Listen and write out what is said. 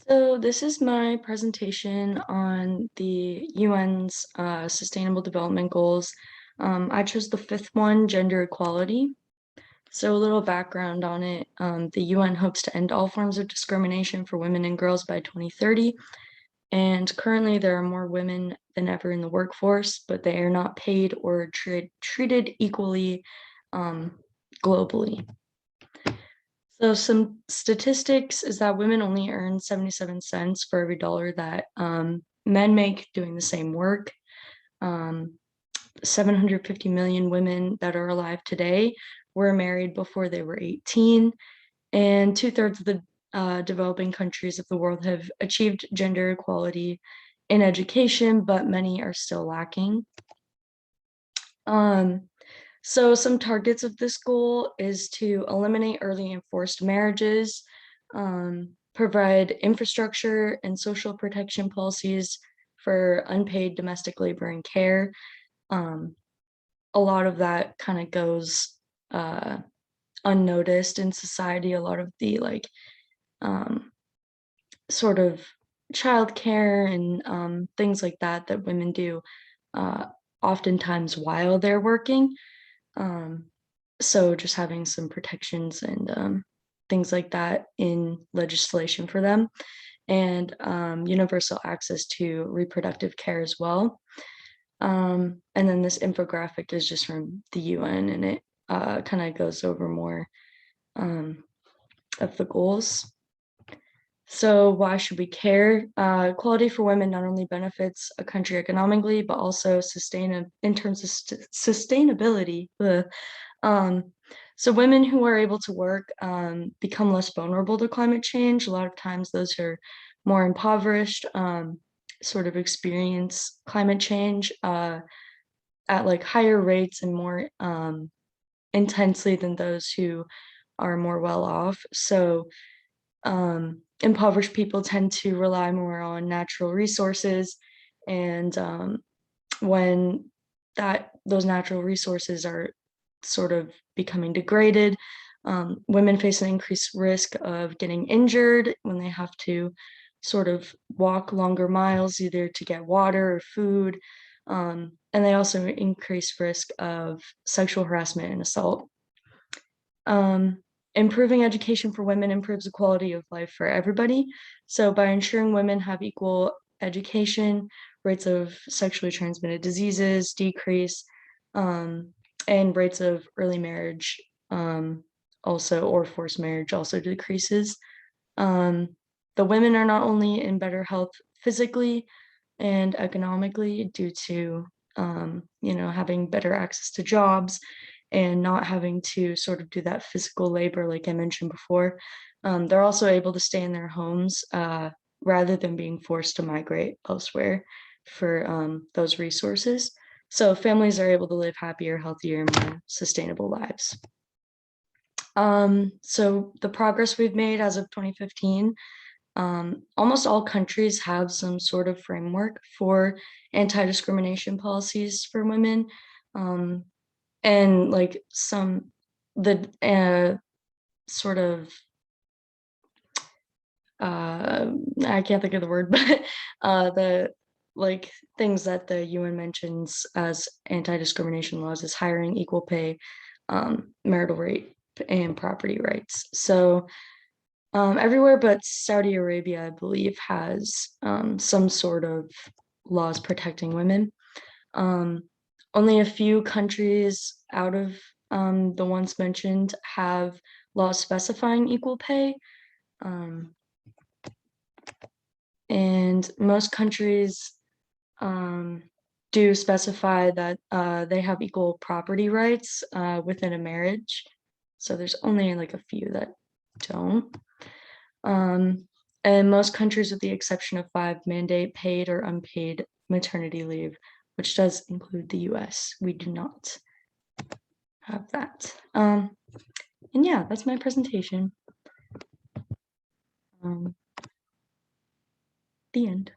So this is my presentation on the UN's Sustainable Development Goals. I chose the fifth one, gender equality. So a little background on it. The UN hopes to end all forms of discrimination for women and girls by 2030. And currently there are more women than ever in the workforce, but they are not paid or treated equally globally. So some statistics is that women only earn 77 cents for every dollar that men make doing the same work. 750 million women that are alive today were married before they were 18, and 2/3 of the developing countries of the world have achieved gender equality in education, but many are still lacking. So some targets of this goal is to eliminate early and forced marriages, provide infrastructure and social protection policies for unpaid domestic labor and care. Um, a lot of that kind of goes unnoticed in society. A lot of the um, sort of childcare and things like that that women do uh, oftentimes while they're working. Um, so just having some protections and things like that in legislation for them, and universal access to reproductive care as well. And then this infographic is just from the UN, and it kind of goes over more of the goals. So why should we care? Equality for women not only benefits a country economically, but also in terms of sustainability. Um, so women who are able to work become less vulnerable to climate change. A lot of times those who are more impoverished sort of experience climate change at like higher rates and more intensely than those who are more well off. So impoverished people tend to rely more on natural resources, and when those natural resources are sort of becoming degraded, women face an increased risk of getting injured when they have to sort of walk longer miles either to get water or food, and they also increase risk of sexual harassment and assault. Um, Improving education for women improves the quality of life for everybody. So by ensuring women have equal education, rates of sexually transmitted diseases decrease, um, and rates of early marriage also, or forced marriage also decreases. Um, the women are not only in better health physically and economically due to having better access to jobs and not having to sort of do that physical labor like I mentioned before. They're also able to stay in their homes rather than being forced to migrate elsewhere for those resources. So families are able to live happier, healthier, more sustainable lives. So the progress we've made as of 2015, almost all countries have some sort of framework for anti-discrimination policies for women. And like the sort of, I can't think of the word, but the like things that the UN mentions as anti-discrimination laws is hiring, equal pay, marital rape, and property rights. So everywhere but Saudi Arabia, I believe, has some sort of laws protecting women. Um, Only a few countries out of the ones mentioned have laws specifying equal pay. Um, and most countries do specify that they have equal property rights within a marriage. So there's only like a few that don't. And most countries, with the exception of 5, mandate paid or unpaid maternity leave, which does include the US. We do not have that. And yeah, that's my presentation. Um, the end.